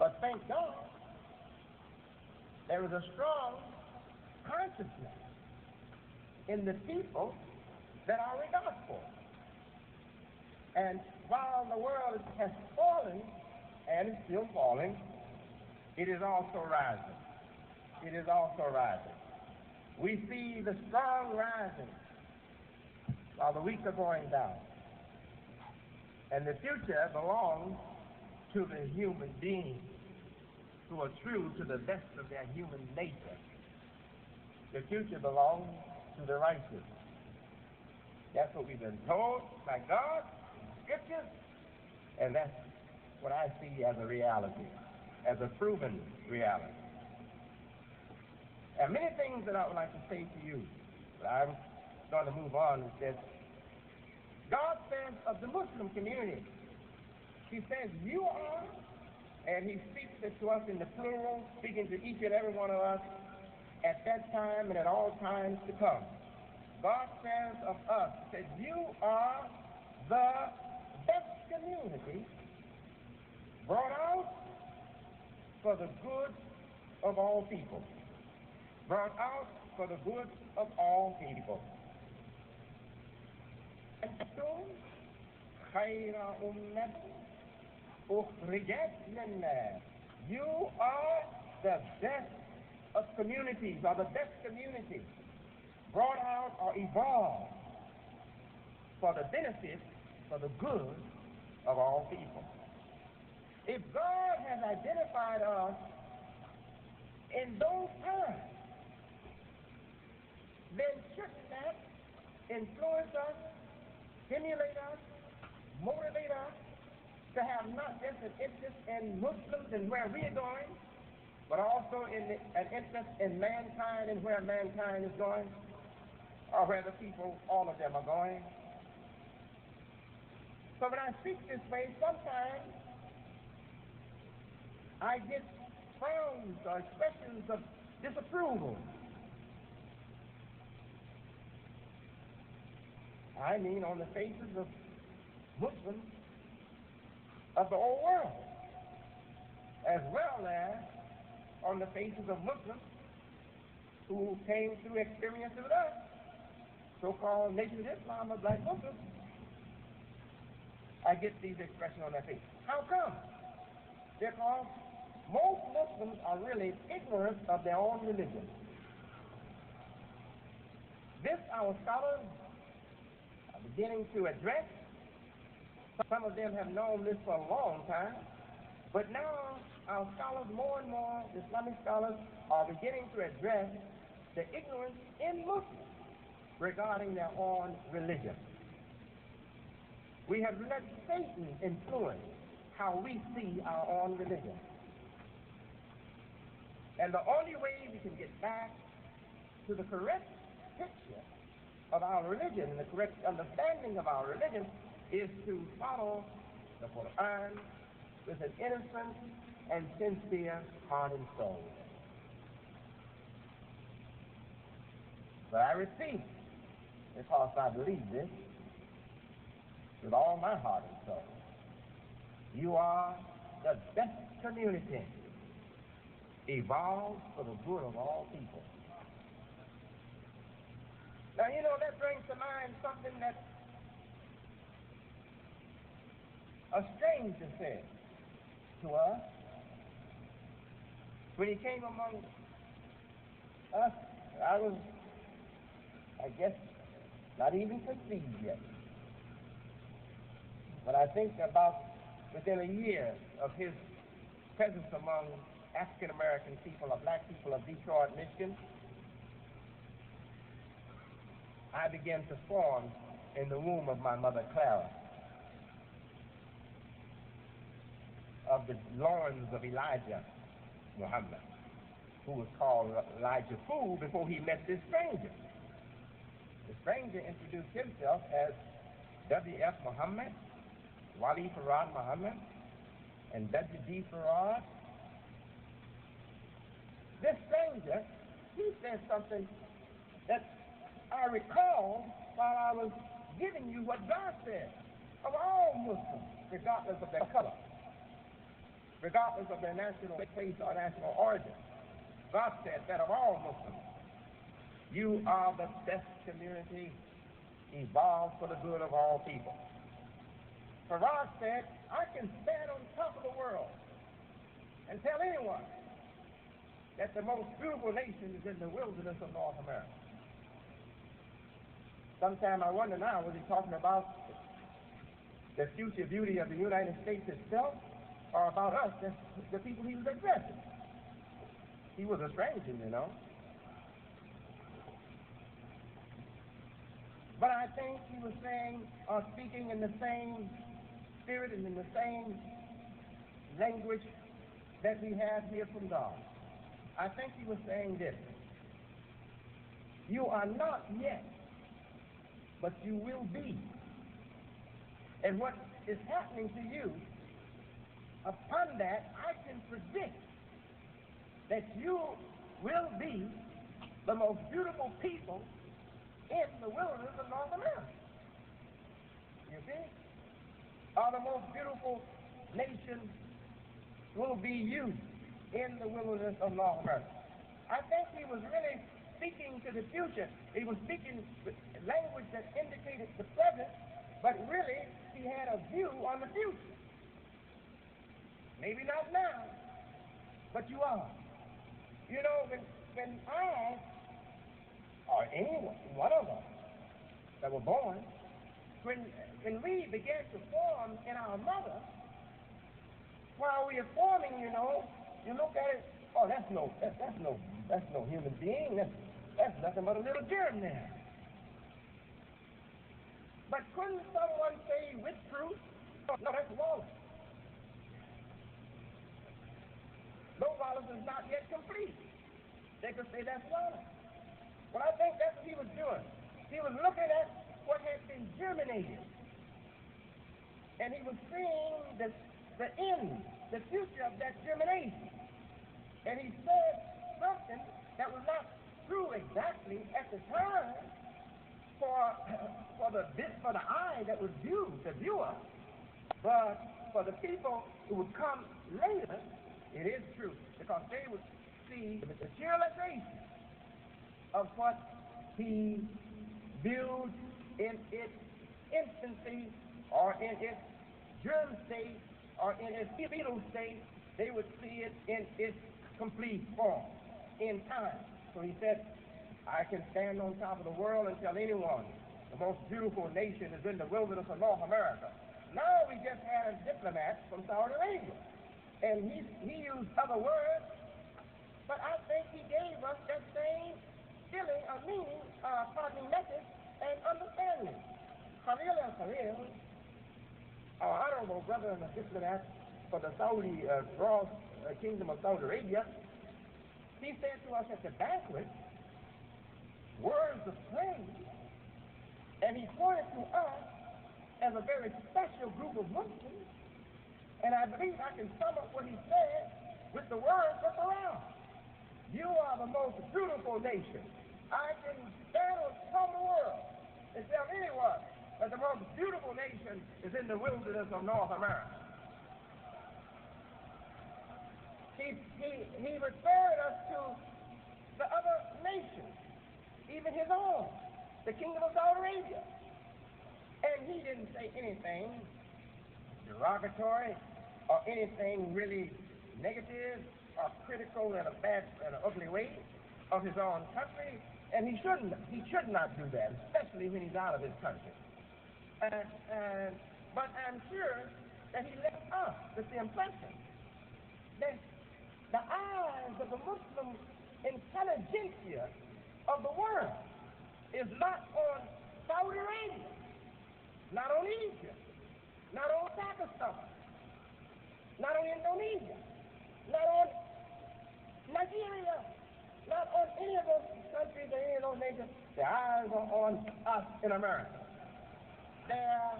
But thank God, there is a strong consciousness in the people that are regarded for. And while the world has fallen, and is still falling, it is also rising. It is also rising. We see the strong rising while the weak are going down. And the future belongs to the human beings who are true to the best of their human nature. The future belongs to the righteous. That's what we've been told by God, Scriptures, and that's what I see as a reality, as a proven reality. There are many things that I would like to say to you, but I'm going to move on with this. God says of the Muslim community, He says, you are, and He speaks it to us in the plural, speaking to each and every one of us at that time and at all times to come. God says of us that you are the best community brought out for the good of all people. Brought out for the good of all people. You are the best of communities, or the best community brought out or evolved for the benefit, for the good of all people. If God has identified us in those times, then shouldn't that influence us, stimulate us, motivate us to have not just an interest in Muslims and where we're going, but also an interest in mankind and where mankind is going, or where the people, all of them, are going? So when I speak this way, sometimes I get frowns or expressions of disapproval. I mean on the faces of Muslims of the whole world, as well as on the faces of Muslims who came through experiences with us, so-called Nation of Islam or black Muslims. I get these expressions on their face. How come? Because most Muslims are really ignorant of their own religion. This our scholars are beginning to address. Some of them have known this for a long time, but now our scholars, more and more, Islamic scholars, are beginning to address the ignorance in Muslims regarding their own religion. We have let Satan influence how we see our own religion. And the only way we can get back to the correct picture of our religion and the correct understanding of our religion is to follow the Quran with an innocent and sincere heart and soul. But I repeat, because I believe this with all my heart and soul, you are the best community evolved for the good of all people. Now, you know, that brings to mind something that a stranger said to us when he came among us. I was, I guess, not even conceived yet. But I think about within a year of his presence among African-American people, or black people of Detroit, Michigan, I began to form in the womb of my mother Clara, of the loins of Elijah Muhammad, who was called Elijah Fool before he met this stranger. The stranger introduced himself as W.F. Muhammad, Wali Farad Muhammad, and W.D. Farad. This stranger, he said something that I recall while I was giving you what God said of all Muslims, regardless of their color. regardless of their national place or national origin. God said that of all Muslims, you are the best community evolved for the good of all people. Farag said, I can stand on top of the world and tell anyone that the most beautiful nation is in the wilderness of North America. Sometimes I wonder now, was he talking about the future beauty of the United States itself, or about us, the people he was addressing? He was a stranger, you know. But I think he was saying, or speaking in the same spirit and in the same language that we have here from God. I think he was saying this: you are not yet, but you will be. And what is happening to you, upon that, I can predict that you will be the most beautiful people in the wilderness of North America. You see? Or the most beautiful nation will be you in the wilderness of North America. I think he was really speaking to the future. He was speaking with language that indicated the present, but really he had a view on the future. Maybe not now, but you are. You know, when I, or anyone, one of us that were born, when we began to form in our mother, while we are forming, you know, you look at it, oh, that's no human being. That's nothing but a little germ there. But couldn't someone say with truth, no, that's Wallace. No, Wallace is not yet complete. They could say that's Wallace. Well, I think that's what he was doing. He was looking at what had been germinated. And he was seeing the end, the future of that germination. And he said something that was not true exactly at the time for the eye that would view the viewer, but for the people who would come later, it is true, because they would see the materialization of what he viewed in its infancy, or in its germ state, or in its fetal state. They would see it in its complete form in time. So he said, I can stand on top of the world and tell anyone the most beautiful nation is in the wilderness of North America. Now we just had a diplomat from Saudi Arabia, and he used other words, but I think he gave us that same feeling of meaning, message and understanding. Khalil al-Khalil, our honorable brother and a diplomat for the Saudi Kingdom of Saudi Arabia, he said to us at the banquet, words of praise, and he pointed to us as a very special group of Muslims, and I believe I can sum up what he said with the words of Quran. You are the most beautiful nation. I can stand on top of the world and tell anyone that the most beautiful nation is in the wilderness of North America. He referred us to the other nations, even his own, the Kingdom of Saudi Arabia. And he didn't say anything derogatory or anything really negative or critical in a bad and ugly way of his own country. And he should not do that, especially when he's out of his country. But I'm sure that he left us with the impression that the eyes of the Muslim intelligentsia of the world is not on Saudi Arabia, not on Egypt, not on Pakistan, not on Indonesia, not on Nigeria, not on any of those countries or any of those nations. The eyes are on us in America. There